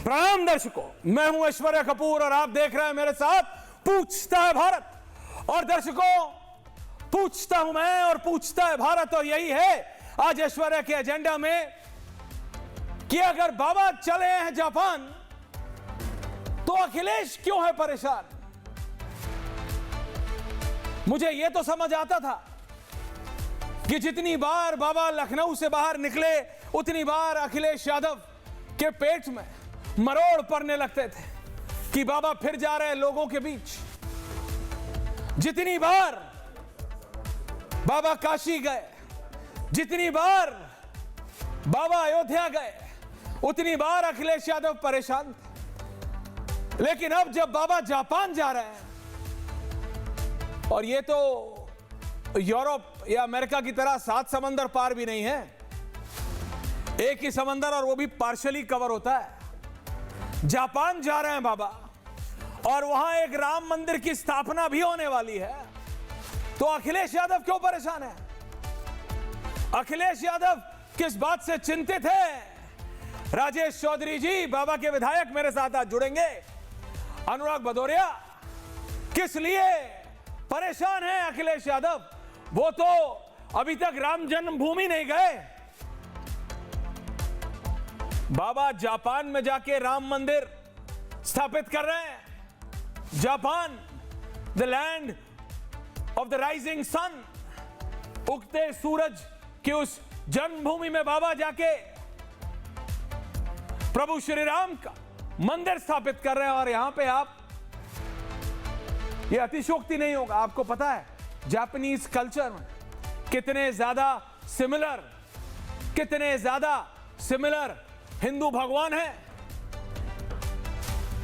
प्रणाम दर्शकों, मैं हूं ऐश्वर्या कपूर और आप देख रहे हैं मेरे साथ पूछता है भारत। और दर्शकों, पूछता हूं मैं और पूछता है भारत, और यही है आज ऐश्वर्या के एजेंडा में कि अगर बाबा चले हैं जापान तो अखिलेश क्यों है परेशान। मुझे यह तो समझ आता था कि जितनी बार बाबा लखनऊ से बाहर निकले उतनी बार अखिलेश यादव के पेट में मरोड़ पड़ने लगते थे कि बाबा फिर जा रहे हैं लोगों के बीच। जितनी बार बाबा काशी गए, जितनी बार बाबा अयोध्या गए, उतनी बार अखिलेश यादव परेशान थे। लेकिन अब जब बाबा जापान जा रहे हैं, और ये तो यूरोप या अमेरिका की तरह 7 समंदर पार भी नहीं है, एक ही समंदर और वो भी पार्शली कवर होता है। जापान जा रहे हैं बाबा और वहां एक राम मंदिर की स्थापना भी होने वाली है, तो अखिलेश यादव क्यों परेशान है? अखिलेश यादव किस बात से चिंतित है? राजेश चौधरी जी, बाबा के विधायक, मेरे साथ आज जुड़ेंगे। अनुराग भदौरिया, किस लिए परेशान है अखिलेश यादव? वो तो अभी तक राम जन्मभूमि नहीं गए। बाबा जापान में जाके राम मंदिर स्थापित कर रहे हैं। Japan, the land of the rising sun, उगते सूरज की उस जन्मभूमि में बाबा जाके प्रभु श्री राम का मंदिर स्थापित कर रहे हैं। और यहां पे आप, ये अतिशयोक्ति नहीं होगा, आपको पता है जापानीज कल्चर में कितने ज्यादा सिमिलर हिंदू भगवान है,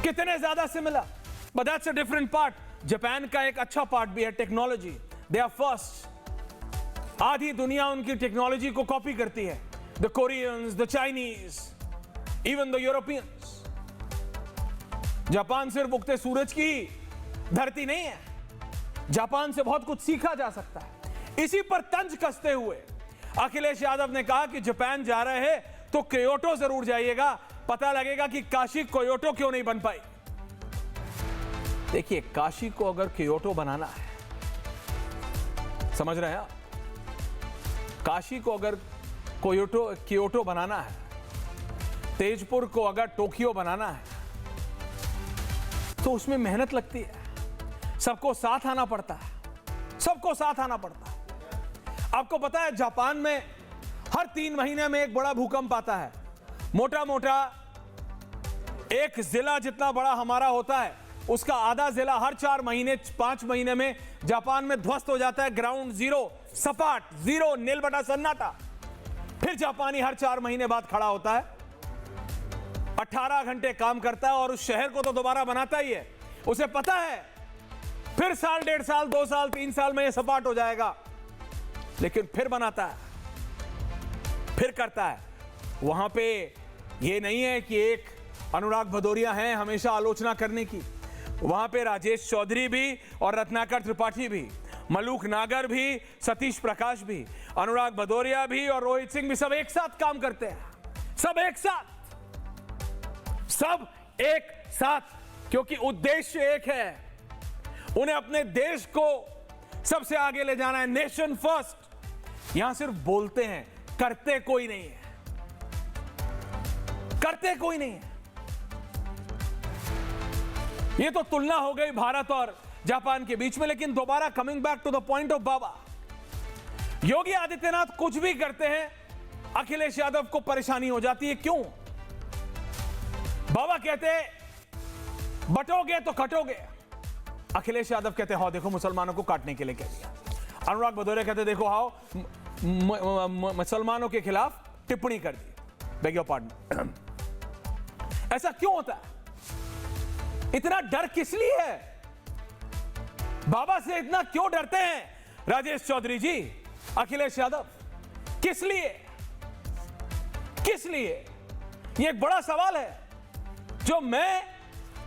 कितने ज्यादा similar. But that's a different part. Japan का एक अच्छा पार्ट भी है टेक्नोलॉजी। They are first. आधी दुनिया उनकी टेक्नोलॉजी को कॉपी करती है। The Koreans, the Chinese, even the Europeans. Japan सिर्फ उगते सूरज की धरती नहीं है, जापान से बहुत कुछ सीखा जा सकता है। इसी पर तंज कसते हुए अखिलेश यादव ने कहा कि जापान जा रहे हैं तो क्योटो जरूर जाइएगा, पता लगेगा कि काशी क्योटो क्यों नहीं बन पाई। देखिए, काशी को अगर क्योटो बनाना है, समझ रहे हैं आप? काशी को अगर क्योटो बनाना है, तेजपुर को अगर टोक्यो बनाना है, तो उसमें मेहनत लगती है, सबको साथ आना पड़ता है, सबको साथ आना पड़ता है। आपको पता है जापान में हर 3 महीने में एक बड़ा भूकंप आता है। मोटा मोटा एक जिला जितना बड़ा हमारा होता है, उसका आधा जिला हर 4 महीने 5 महीने में जापान में ध्वस्त हो जाता है। ग्राउंड जीरो, सपाट जीरो, नील बटा सन्नाटा। फिर जापानी हर 4 महीने बाद खड़ा होता है, 18 घंटे काम करता है और उस शहर को तो दोबारा बनाता ही है। उसे पता है फिर साल, 1.5 साल, 2 साल, 3 साल में ये सपाट हो जाएगा, लेकिन फिर बनाता है, फिर करता है। वहां पे ये नहीं है कि एक अनुराग भदौरिया है हमेशा आलोचना करने की। वहां पे राजेश चौधरी भी और रत्नाकर त्रिपाठी भी, मलूक नागर भी, सतीश प्रकाश भी, अनुराग भदौरिया भी और रोहित सिंह भी, सब एक साथ काम करते हैं। सब एक साथ, क्योंकि उद्देश्य एक है। उन्हें अपने देश को सबसे आगे ले जाना है। Nation first. यहां सिर्फ बोलते हैं, करते कोई नहीं है, करते कोई नहीं है। ये तो तुलना हो गई भारत और जापान के बीच में। लेकिन दोबारा coming back to the point of Baba, Yogi Adityanath कुछ भी करते हैं, अखिलेश यादव को परेशानी हो जाती है। क्यों? बाबा कहते हैं बटोगे तो कटोगे, अखिलेश यादव कहते हैं हाँ देखो मुसलमानों को काटने के लिए कह दिया। अनुराग भदौरिया कहते देखो हाँ मुसलमानों के खिलाफ टिप्पणी कर दी, बेग योर पार्डन। ऐसा क्यों होता है? इतना डर किस लिए है? बाबा से इतना क्यों डरते हैं राजेश चौधरी जी, अखिलेश यादव? किस लिए? किस लिए? यह एक बड़ा सवाल है जो मैं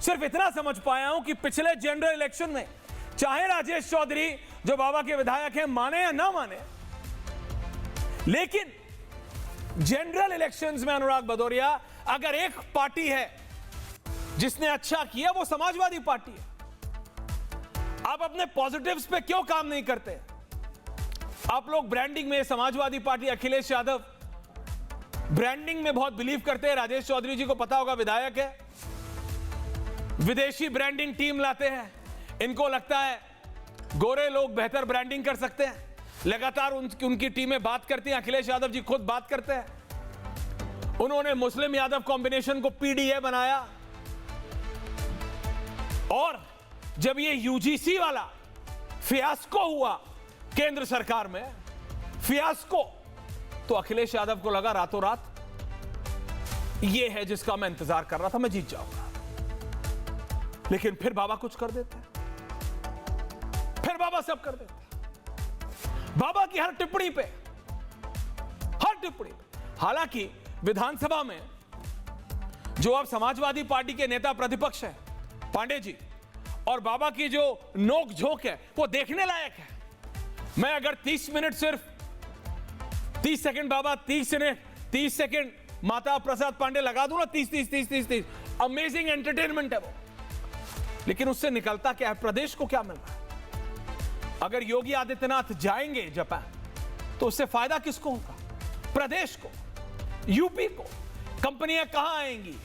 सिर्फ इतना समझ पाया हूं कि पिछले जनरल इलेक्शन में चाहे राजेश चौधरी जो बाबा के विधायक हैं माने या ना माने, लेकिन जनरल इलेक्शंस में अनुराग भदौरिया, अगर एक पार्टी है जिसने अच्छा किया वो समाजवादी पार्टी है। आप अपने पॉजिटिव्स पे क्यों काम नहीं करते? आप लोग ब्रांडिंग में, समाजवादी पार्टी, अखिलेश यादव ब्रांडिंग में बहुत बिलीव करते हैं। राजेश चौधरी जी को पता होगा, विधायक है, विदेशी ब्रांडिंग टीम लाते हैं। इनको लगता है गोरे लोग बेहतर ब्रांडिंग कर सकते हैं। लगातार उनकी टीमें बात करती हैं। अखिलेश यादव जी खुद बात करते हैं। उन्होंने मुस्लिम यादव कॉम्बिनेशन को पीडीए बनाया। और जब ये यूजीसी वाला फियास्को हुआ केंद्र सरकार में, फियास्को, तो अखिलेश यादव को लगा रातों रात ये है जिसका मैं इंतजार कर रहा था, मैं जीत जाऊंगा। लेकिन फिर बाबा कुछ कर देते हैं, फिर बाबा सब कर देते हैं। बाबा की हर टिप्पणी पे, हालांकि विधानसभा में जो अब समाजवादी पार्टी के नेता प्रतिपक्ष हैं पांडे जी, और बाबा की जो नोक झोंक है वो देखने लायक है। मैं अगर 30 मिनट सिर्फ 30 सेकंड बाबा, 30 सेकंड माता प्रसाद पांडे लगा दूं ना, 30, अमेजिंग एंटरटेनमेंट है वो। लेकिन उससे निकलता क्या है? प्रदेश को क्या मिल रहा है? अगर योगी आदित्यनाथ जाएंगे जापान तो उससे फायदा किसको होगा? प्रदेश को, यूपी को। कंपनियां कहां आएंगी?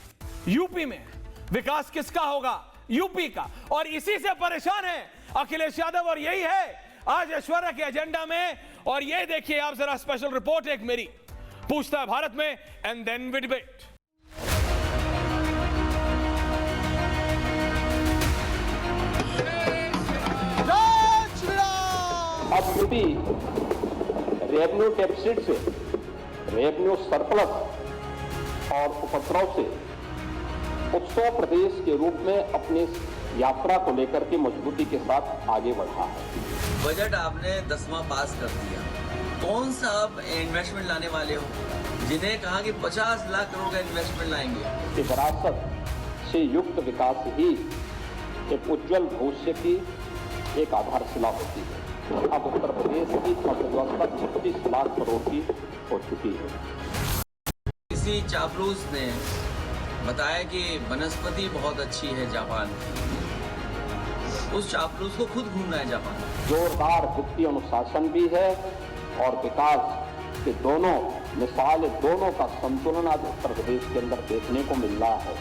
यूपी में। विकास किसका होगा? यूपी का। और इसी से परेशान है अखिलेश यादव, और यही है आज ऐश्वर्या के एजेंडा में। और ये देखिए आप जरा, स्पेशल रिपोर्ट एक मेरी, पूछता है भारत में एंड देन वी डिबेट। अब यूपी रेवेन्यू डेफिसिट से, रेवेन्यू सरप्लस और उपद्रव से उत्सव प्रदेश के रूप में अपनी यात्रा को लेकर के मजबूती के साथ आगे बढ़ा है। बजट आपने 10वां पास कर दिया, कौन सा आप इन्वेस्टमेंट लाने वाले हो? जिन्हें कहा कि 50 लाख करोड़ का इन्वेस्टमेंट लाएंगे। विरासत से युक्त विकास ही एक उज्जवल भविष्य की एक आधारशिला होती है। अब उत्तर प्रदेश की अर्थव्यवस्था 36 लाख करोड़ की हो चुकी है। किसी चापलूस ने बताया कि वनस्पति बहुत अच्छी है जापान की। उस चापलूस को खुद घूमना है जापान। जोरदार वित्तीय अनुशासन भी है और विकास के दोनों का संतुलन आज उत्तर प्रदेश के अंदर देखने को मिल रहा है।